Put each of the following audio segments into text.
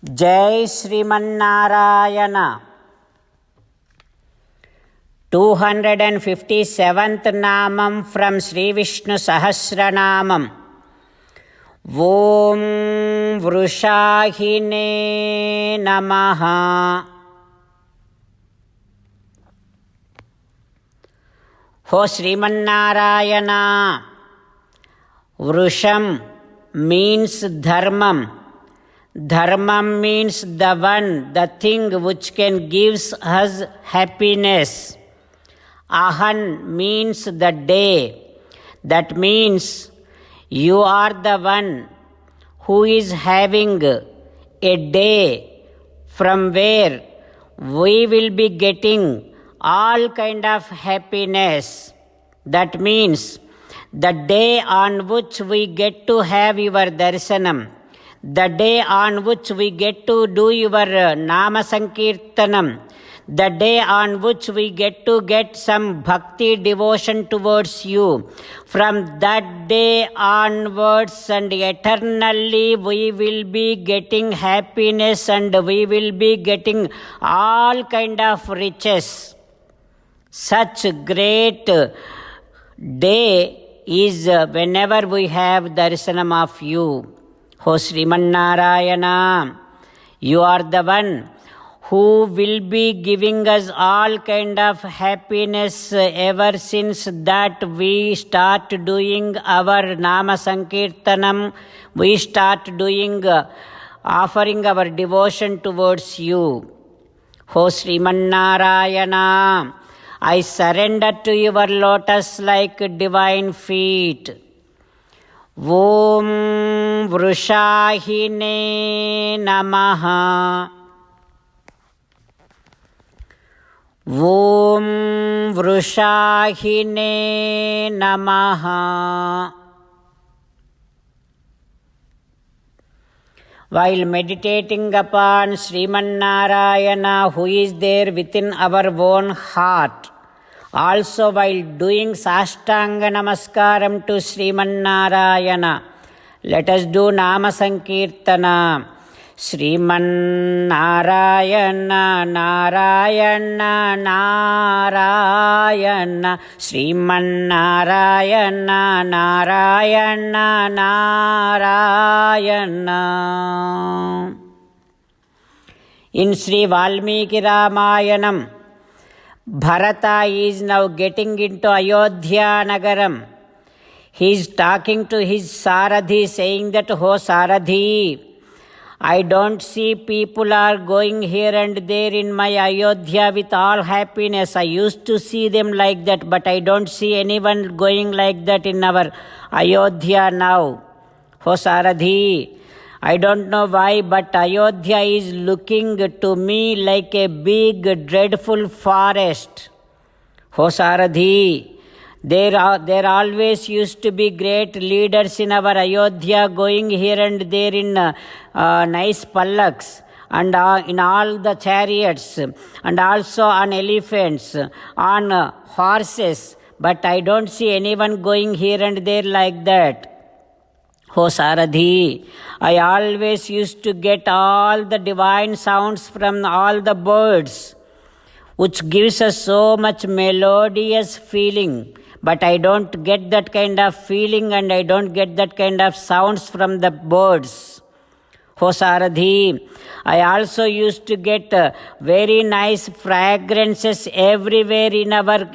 जय Sriman Narayana 257th नामम from Shri Vishnu सहस्रनामम। ओम वृषाहिने नमः। हो Sriman Narayana, वृषम means dharmam. Dharmam means the one, the thing which can gives us happiness. Ahan means the day. That means you are the one who is having a day from where we will be getting all kind of happiness. That means the day on which we get to have your darshanam, the day on which we get to do your nama sankirtanam, the day on which we get to get some bhakti devotion towards you. From that day onwards and eternally we will be getting happiness and we will be getting all kind of riches. Such great day is whenever we have darshanam of you. Ho Srimannarayana, you are the one who will be giving us all kind of happiness ever since that we start doing our nama sankirtanam, we start doing offering our devotion towards you. Ho Srimannarayana, I surrender to your lotus-like divine feet. Om Vrushahine Namaha. Om Vrushahine Namaha. While meditating upon Srimannarayana, who is there within our own heart, also while doing Sashtanga Namaskaram to Srimannarayana, let us do Nama Sankirtana. Srimannarayana Narayana Narayana, Srimannarayana Narayana Narayana. In Sri Valmiki Ramayanam, Bharata is now getting into Ayodhya Nagaram. He is talking to his Saradhi, saying that, "Ho Saradhi, I don't see people are going here and there in my Ayodhya with all happiness. I used to see them like that, but I don't see anyone going like that in our Ayodhya now. Ho Saradhi, I don't know why, but Ayodhya is looking to me like a big, dreadful forest. Ho Saradhi, there always used to be great leaders in our Ayodhya going here and there in nice pallaks and in all the chariots and also on elephants, on horses, but I don't see anyone going here and there like that. Ho Saradhi, I always used to get all the divine sounds from all the birds, which gives us so much melodious feeling. But I don't get that kind of feeling and I don't get that kind of sounds from the birds. Ho Saradhi, I also used to get very nice fragrances everywhere in our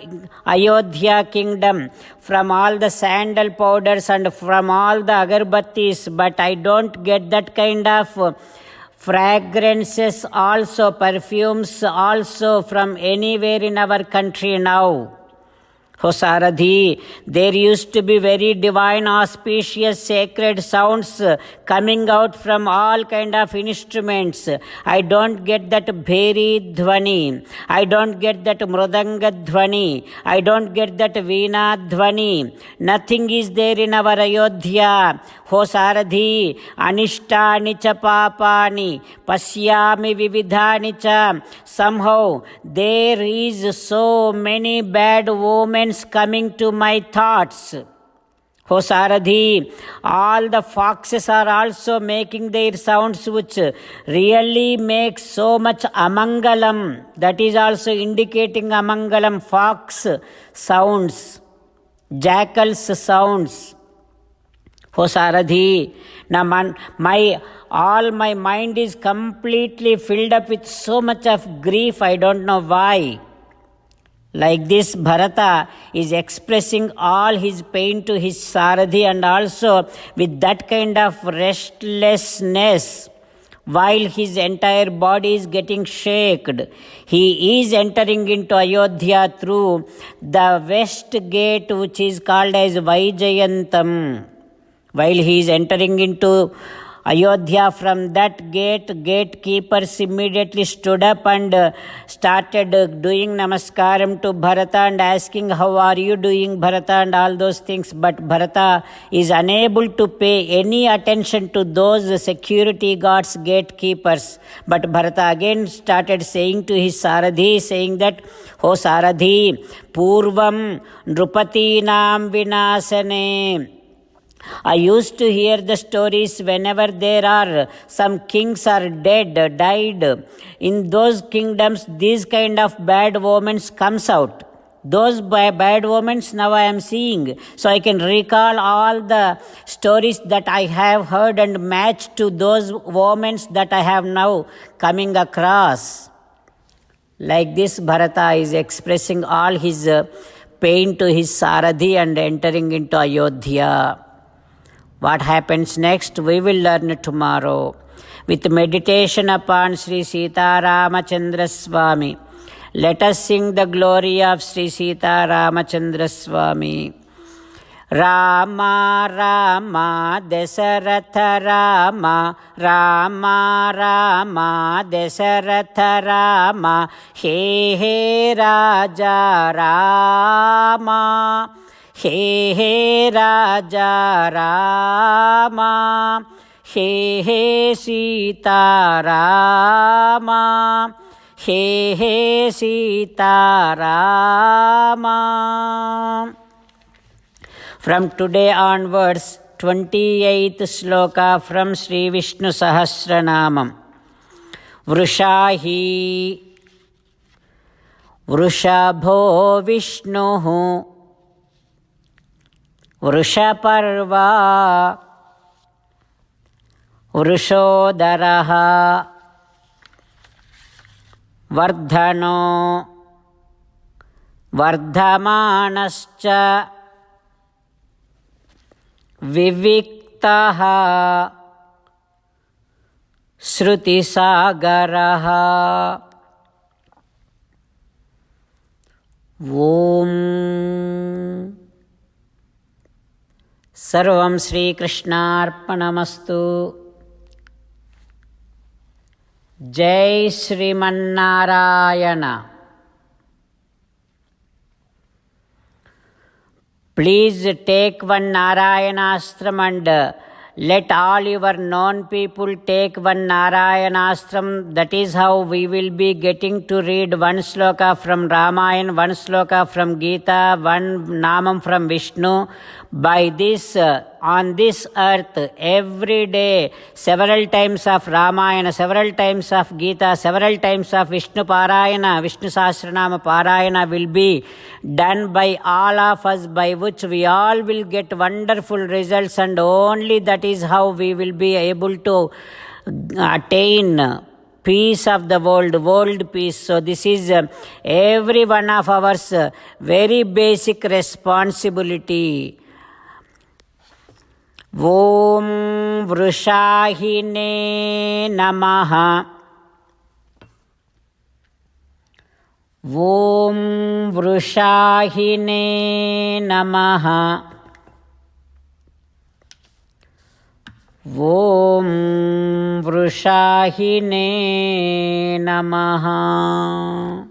Ayodhya kingdom, from all the sandal powders and from all the agarbattis, but I don't get that kind of fragrances also, perfumes also from anywhere in our country now. Ho Saradhi, there used to be very divine, auspicious, sacred sounds coming out from all kind of instruments. I don't get that bheri dhvani. I don't get that mridanga dhvani. I don't get that veena dhvani. Nothing is there in our Ayodhya. Ho Saradhi, anishtani cha papani, pasyami vividhani cha. Somehow there is so many bad omens coming to my thoughts. O Saradhi, all the foxes are also making their sounds which really make so much amangalam. That is also indicating amangalam. Fox sounds, jackals sounds. O Saradhi, now all my mind is completely filled up with so much of grief. I don't know why. Like this, Bharata is expressing all his pain to his Saradhi, and also with that kind of restlessness, while his entire body is getting shaken, he is entering into Ayodhya through the west gate, which is called as Vaijayantam. While he is entering into Ayodhya from that gate, gatekeepers immediately stood up and started doing namaskaram to Bharata and asking, how are you doing, Bharata, and all those things. But Bharata is unable to pay any attention to those security guards, gatekeepers. But Bharata again started saying to his Saradhi, saying that, O Saradhi, Purvam Nrupatinam Vinasane. I used to hear the stories whenever there are some kings are died. In those kingdoms, these kind of bad omens comes out. Those bad omens now I am seeing. So I can recall all the stories that I have heard and match to those omens that I have now coming across. Like this, Bharata is expressing all his pain to his Saradhi and entering into Ayodhya. What happens next, we will learn tomorrow. With meditation upon Sri Sita Ramachandra Swami, let us sing the glory of Sri Sita Ramachandra Swami. Rama Rama Dasaratha Rama, Rama Rama Dasaratha Rama, He He Raja Rama, He He Raja Rama, He He Sita Rama, He He Sita Rama. From today onwards, 28th sloka from Sri Vishnu Sahasranamam. Vrushahi Vrushabho Vishnuhu Vrushaparva Vrushodaraha Vardhano Vardhamanascha Viviktaha Shrutisagaraha. Om Sarvam Sri Krishnarpanamastu. Jai Srimannarayana. Please take one Narayanastram and let all your known people take one Narayanastram. That is how we will be getting to read one sloka from Ramayana, one sloka from Gita, one Namam from Vishnu. By this, on this earth, every day, several times of Ramayana, several times of Gita, several times of Vishnu Parayana, Vishnu Sahasranama Parayana will be done by all of us, by which we all will get wonderful results, and only that is how we will be able to attain peace of the world peace. So this is every one of our very basic responsibility. Om Vrusahine Namaha. Om Vrusahine Namaha. Om Vrusahine Namaha.